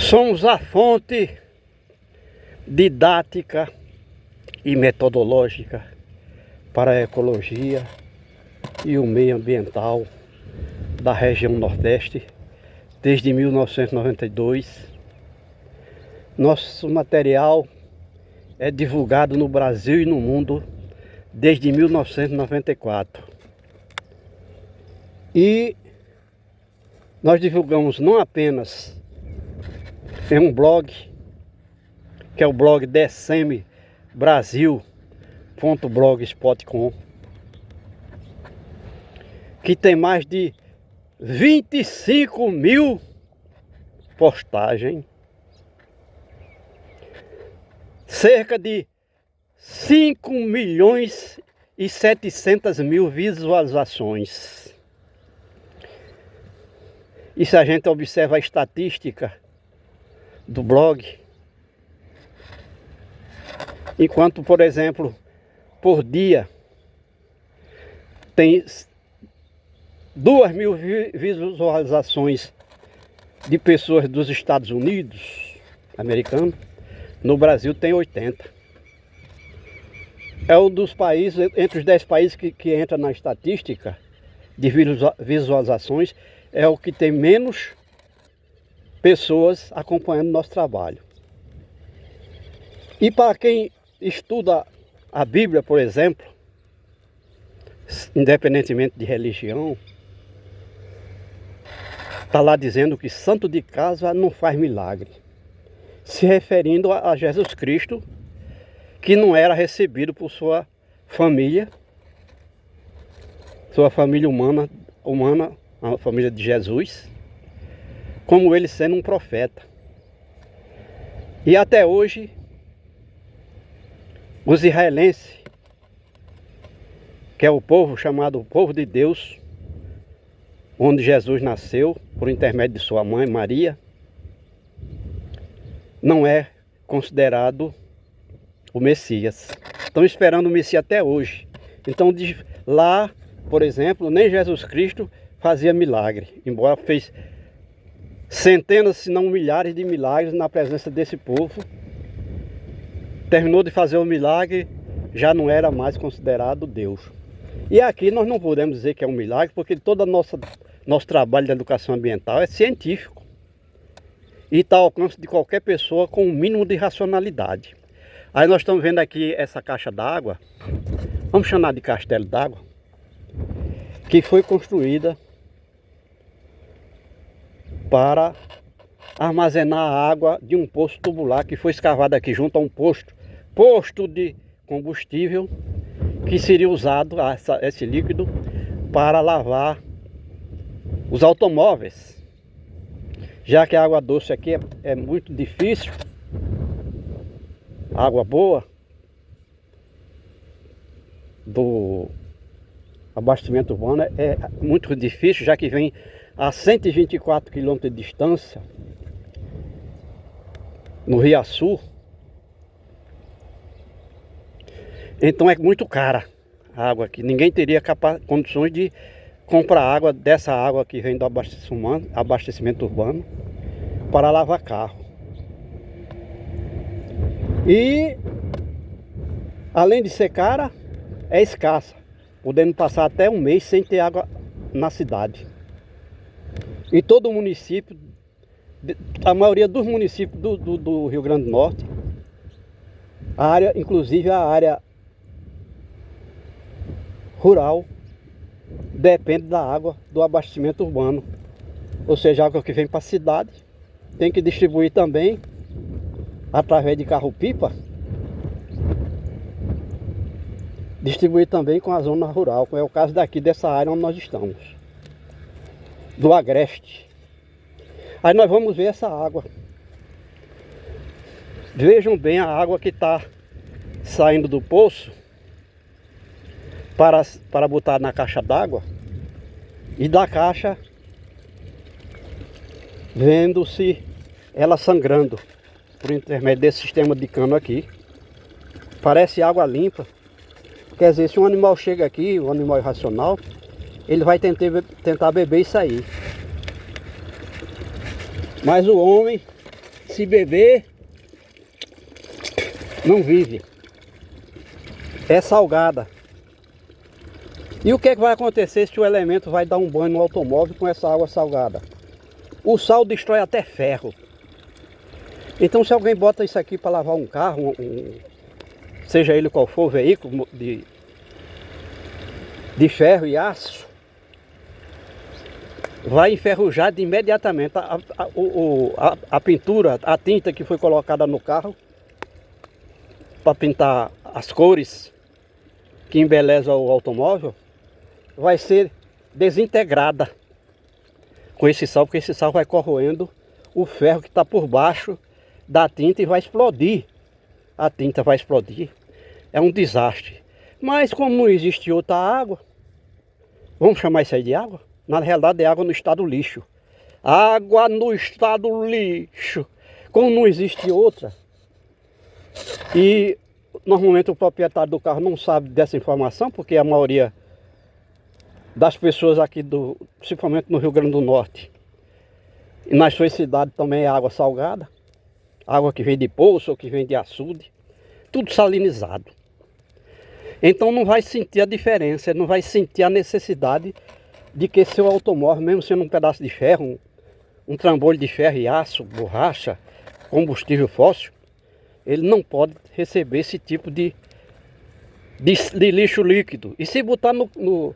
Somos a fonte didática e metodológica para a ecologia e o meio ambiental da região Nordeste desde 1992. Nosso material é divulgado no Brasil e no mundo desde 1994. E nós divulgamos não apenas em um blog, que é o blog decembrasil.blogspot.com, que tem mais de 25 mil postagens, cerca de 5 milhões e 700 mil visualizações. E se a gente observa a estatística do blog, enquanto, por exemplo, por dia tem 2.000 visualizações de pessoas dos Estados Unidos americanos, no Brasil tem 80. É um dos países, entre os 10 países que entra na estatística de visualizações, é o que tem menos pessoas acompanhando nosso trabalho. E para quem estuda a Bíblia, por exemplo, independentemente de religião, está lá dizendo que santo de casa não faz milagre, se referindo a Jesus Cristo, que não era recebido por sua família humana, a família de Jesus, como ele sendo um profeta. E até hoje, os israelenses, que é o povo chamado povo de Deus, onde Jesus nasceu por intermédio de sua mãe Maria, não é considerado o Messias. Estão esperando o Messias até hoje. Então lá, por exemplo, nem Jesus Cristo fazia milagre, embora fez centenas, se não milhares de milagres na presença desse povo. Terminou de fazer o milagre, já não era mais considerado Deus. E aqui nós não podemos dizer que é um milagre, porque todo nosso trabalho de educação ambiental é científico e está ao alcance de qualquer pessoa com um mínimo de racionalidade. Aí nós estamos vendo aqui essa caixa d'água, vamos chamar de castelo d'água, que foi construída para armazenar a água de um poço tubular que foi escavado aqui junto a um posto de combustível, que seria usado esse líquido para lavar os automóveis, já que a água doce aqui é muito difícil. A água boa do abastecimento urbano é muito difícil, já que vem a 124 quilômetros de distância, no Riaçu. Então é muito cara a água aqui. Ninguém teria condições de comprar água dessa água que vem do abastecimento urbano para lavar carro. E além de ser cara, é escassa, podendo passar até um mês sem ter água na cidade. Em todo o município, a maioria dos municípios do Rio Grande do Norte, inclusive a área rural, depende da água do abastecimento urbano. Ou seja, a água que vem para a cidade tem que distribuir também através de carro-pipa, distribuir também com a zona rural, como é o caso daqui dessa área onde nós estamos, do Agreste. Aí nós vamos ver essa água. Vejam bem a água que está saindo do poço para botar na caixa d'água, e da caixa vendo-se ela sangrando por intermédio desse sistema de cano aqui. Parece água limpa. Quer dizer, se um animal chega aqui, um animal irracional, ele vai tentar beber e sair. Mas o homem se beber, não vive. É salgada. E o que é que vai acontecer se o elemento vai dar um banho no automóvel com essa água salgada? O sal destrói até ferro. Então se alguém bota isso aqui para lavar um carro, seja ele qual for o veículo de ferro e aço, vai enferrujar imediatamente. A pintura, a tinta que foi colocada no carro para pintar as cores que embeleza o automóvel, vai ser desintegrada com esse sal, porque esse sal vai corroendo o ferro que está por baixo da tinta e vai explodir. A tinta vai explodir. É um desastre. Mas como não existe outra água, vamos chamar isso aí de água? Na realidade é água no estado lixo. Água no estado lixo. Como não existe outra, e normalmente o proprietário do carro não sabe dessa informação, porque a maioria das pessoas aqui, principalmente no Rio Grande do Norte, e nas suas cidades também é água salgada, água que vem de poço ou que vem de açude, tudo salinizado. Então não vai sentir a diferença, não vai sentir a necessidade de que seu automóvel, mesmo sendo um pedaço de ferro, um trambolho de ferro e aço, borracha, combustível fóssil, ele não pode receber esse tipo de lixo líquido. E se botar no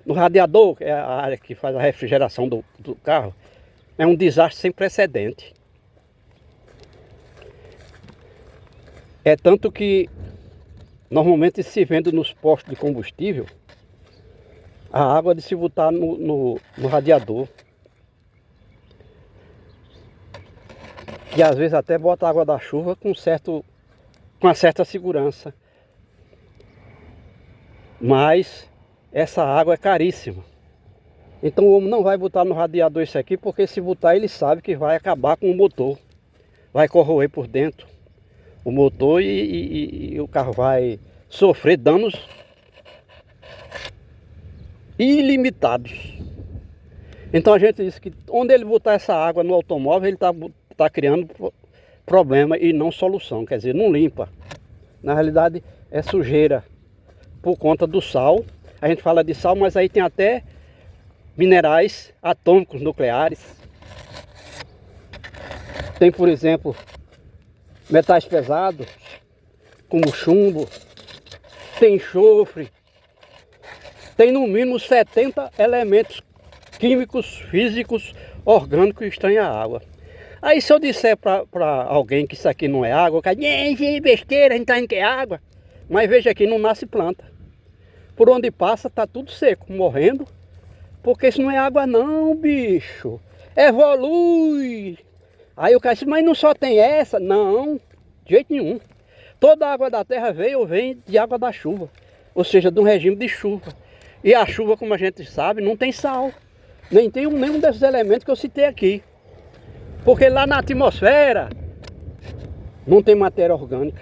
radiador, que é a área que faz a refrigeração do carro, é um desastre sem precedente. É tanto que normalmente se vende nos postos de combustível a água de se botar no radiador. E às vezes até bota água da chuva com uma certa segurança. Mas essa água é caríssima. Então o homem não vai botar no radiador isso aqui, porque se botar ele sabe que vai acabar com o motor. Vai corroer por dentro o motor e o carro vai sofrer danos ilimitados. Então a gente diz que onde ele botar essa água no automóvel, ele está criando problema e não solução. Quer dizer, não limpa. Na realidade é sujeira por conta do sal. A gente fala de sal, mas aí tem até minerais atômicos nucleares. Tem, por exemplo, metais pesados, como chumbo, tem enxofre, tem no mínimo 70 elementos químicos, físicos, orgânicos que estão na água. Aí se eu disser para alguém que isso aqui não é água, o cara diz, besteira, a gente tá indo que é água. Mas veja aqui, não nasce planta. Por onde passa está tudo seco, morrendo. Porque isso não é água não, bicho. Evolui. Aí o cara diz, mas não só tem essa? Não, de jeito nenhum. Toda a água da terra vem de água da chuva. Ou seja, de um regime de chuva. E a chuva, como a gente sabe, não tem sal. Nem tem nenhum desses elementos que eu citei aqui. Porque lá na atmosfera não tem matéria orgânica.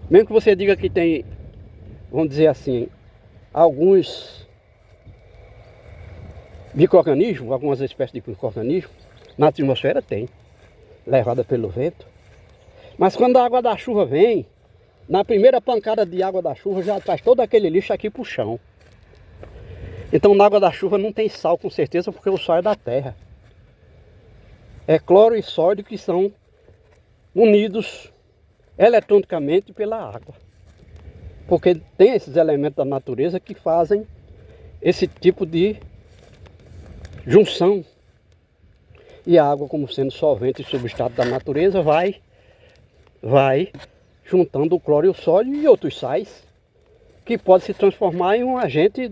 Mesmo que você diga que tem, vamos dizer assim, alguns micro-organismos, algumas espécies de micro-organismos, na atmosfera tem, levada pelo vento. Mas quando a água da chuva vem, na primeira pancada de água da chuva já traz todo aquele lixo aqui para o chão. Então na água da chuva não tem sal com certeza, porque o sal é da terra. É cloro e sódio que são unidos eletronicamente pela água. Porque tem esses elementos da natureza que fazem esse tipo de junção. E a água, como sendo solvente e substrato da natureza, vai juntando o cloro e o sódio e outros sais, que pode se transformar em um agente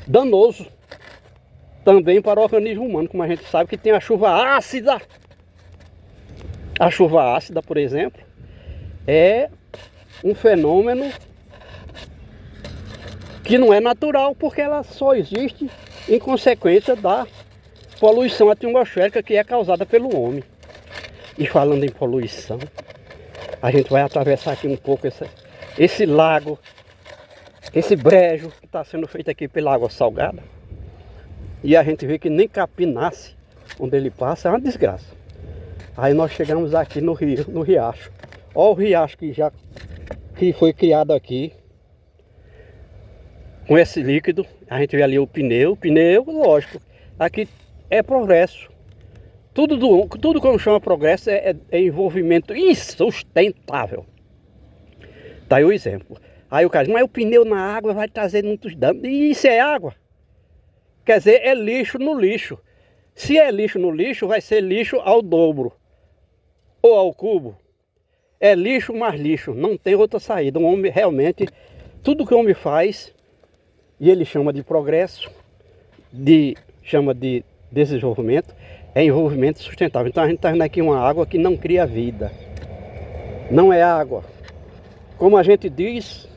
danoso também para o organismo humano, como a gente sabe que tem a chuva ácida. A chuva ácida, por exemplo, é um fenômeno que não é natural, porque ela só existe em consequência da poluição atmosférica que é causada pelo homem. E falando em poluição, a gente vai atravessar aqui um pouco esse lago, esse brejo que está sendo feito aqui pela água salgada. E a gente vê que nem capim nasce onde ele passa, é uma desgraça. Aí nós chegamos aqui no rio, no riacho. Olha o riacho que foi criado aqui. Com esse líquido, a gente vê ali o pneu, lógico, aqui é progresso. Tudo que chama progresso é envolvimento insustentável. Tá aí o exemplo. Aí o cara diz, mas o pneu na água vai trazer muitos danos. E isso é água? Quer dizer, é lixo no lixo. Se é lixo no lixo, vai ser lixo ao dobro. Ou ao cubo. É lixo mais lixo. Não tem outra saída. O homem realmente, tudo que o homem faz, e ele chama de progresso, chama de desenvolvimento, é envolvimento sustentável. Então a gente está vendo aqui uma água que não cria vida. Não é água. Como a gente diz,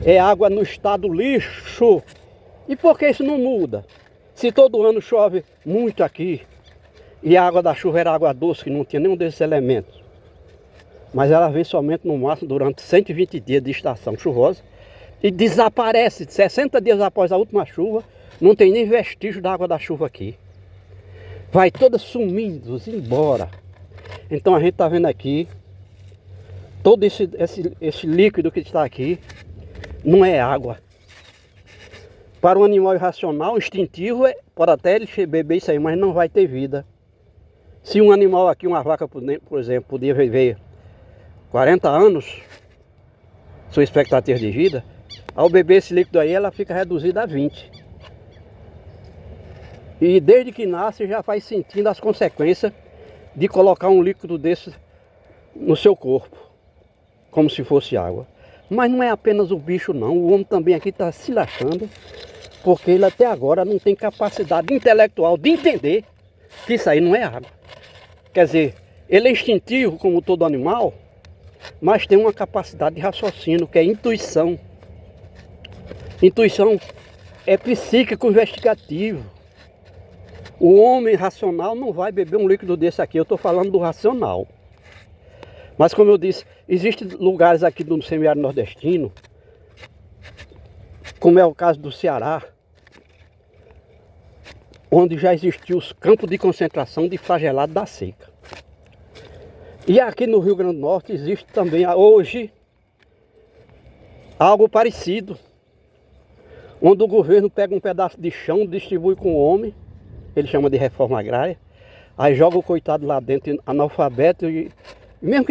é água no estado lixo. E por que isso não muda? Se todo ano chove muito aqui, e a água da chuva era água doce, que não tinha nenhum desses elementos, mas ela vem somente no máximo durante 120 dias de estação chuvosa, e desaparece 60 dias após a última chuva, não tem nem vestígio da água da chuva aqui. Vai toda sumindo, embora. Então a gente está vendo aqui, todo esse líquido que está aqui, não é água. Para um animal irracional, instintivo, pode até ele beber isso aí, mas não vai ter vida. Se um animal aqui, uma vaca, por exemplo, podia viver 40 anos, sua expectativa de vida, ao beber esse líquido aí, ela fica reduzida a 20. E desde que nasce já vai sentindo as consequências de colocar um líquido desse no seu corpo, como se fosse água. Mas não é apenas o bicho não, o homem também aqui está se lascando, porque ele até agora não tem capacidade intelectual de entender que isso aí não é água. Quer dizer, ele é instintivo como todo animal, mas tem uma capacidade de raciocínio, que é intuição. Intuição é psíquico investigativo. O homem racional não vai beber um líquido desse aqui, eu estou falando do racional. Mas como eu disse, existem lugares aqui do semiárido nordestino, como é o caso do Ceará, onde já existiam os campos de concentração de flagelados da seca. E aqui no Rio Grande do Norte existe também hoje algo parecido, onde o governo pega um pedaço de chão, distribui com o homem, ele chama de reforma agrária, aí joga o coitado lá dentro, analfabeto, e mesmo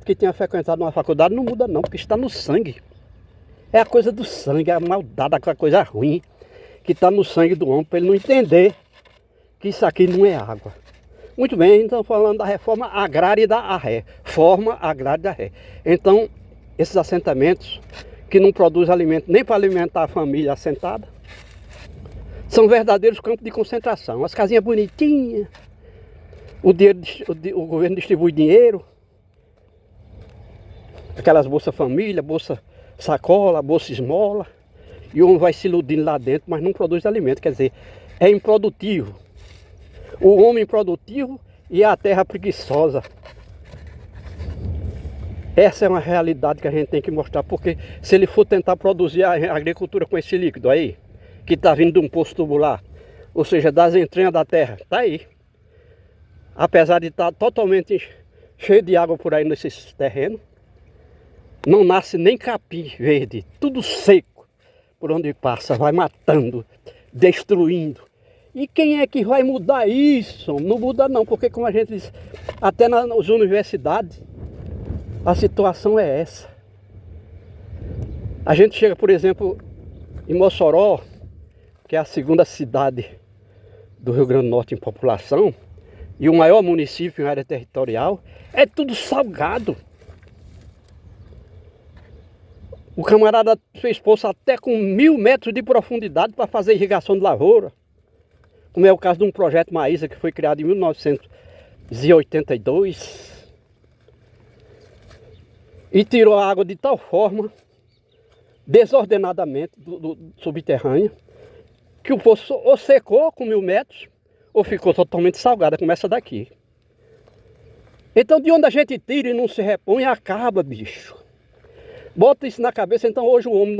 que tenha frequentado uma faculdade, não muda não, porque está no sangue. É a coisa do sangue, a maldade, a coisa ruim, que está no sangue do homem, para ele não entender que isso aqui não é água. Muito bem, a gente está falando da reforma agrária da ARRE, forma agrária da ARRE. Então, esses assentamentos, que não produzem alimento nem para alimentar a família assentada, são verdadeiros campos de concentração. As casinhas bonitinhas, o governo distribui dinheiro, aquelas bolsa família, bolsa sacola, bolsa esmola, e o homem vai se iludindo lá dentro, mas não produz alimento, quer dizer, é improdutivo. O homem improdutivo e a terra preguiçosa. Essa é uma realidade que a gente tem que mostrar, porque se ele for tentar produzir a agricultura com esse líquido aí, que está vindo de um poço tubular, ou seja, das entranhas da terra, está aí. Apesar de estar totalmente cheio de água por aí nesses terrenos, não nasce nem capim verde, tudo seco, por onde passa, vai matando, destruindo. E quem é que vai mudar isso? Não muda não, porque como a gente diz, até nas universidades, a situação é essa. A gente chega, por exemplo, em Mossoró, que é a segunda cidade do Rio Grande do Norte em população, e o maior município em área territorial, é tudo salgado. O camarada fez poço até com 1000 metros de profundidade para fazer irrigação de lavoura. Como é o caso de um projeto Maísa que foi criado em 1982. E tirou a água de tal forma, desordenadamente, do subterrâneo, que o poço ou secou com 1000 metros, ou ficou totalmente salgada, como essa daqui. Então de onde a gente tira e não se repõe, acaba, bicho. Bota isso na cabeça, então hoje o homem,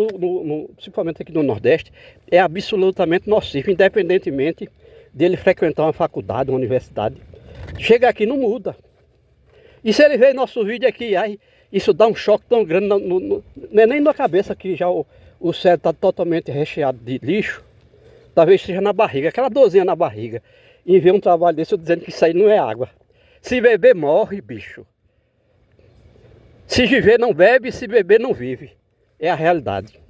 principalmente aqui no Nordeste, é absolutamente nocivo, independentemente dele frequentar uma faculdade, uma universidade. Chega aqui não muda. E se ele ver nosso vídeo aqui, aí isso dá um choque tão grande, não é nem na cabeça que já o cérebro está totalmente recheado de lixo. Talvez seja na barriga, aquela dorzinha na barriga. E ver um trabalho desse eu dizendo que isso aí não é água. Se beber, morre, bicho. Se viver, não bebe, se beber, não vive. É a realidade.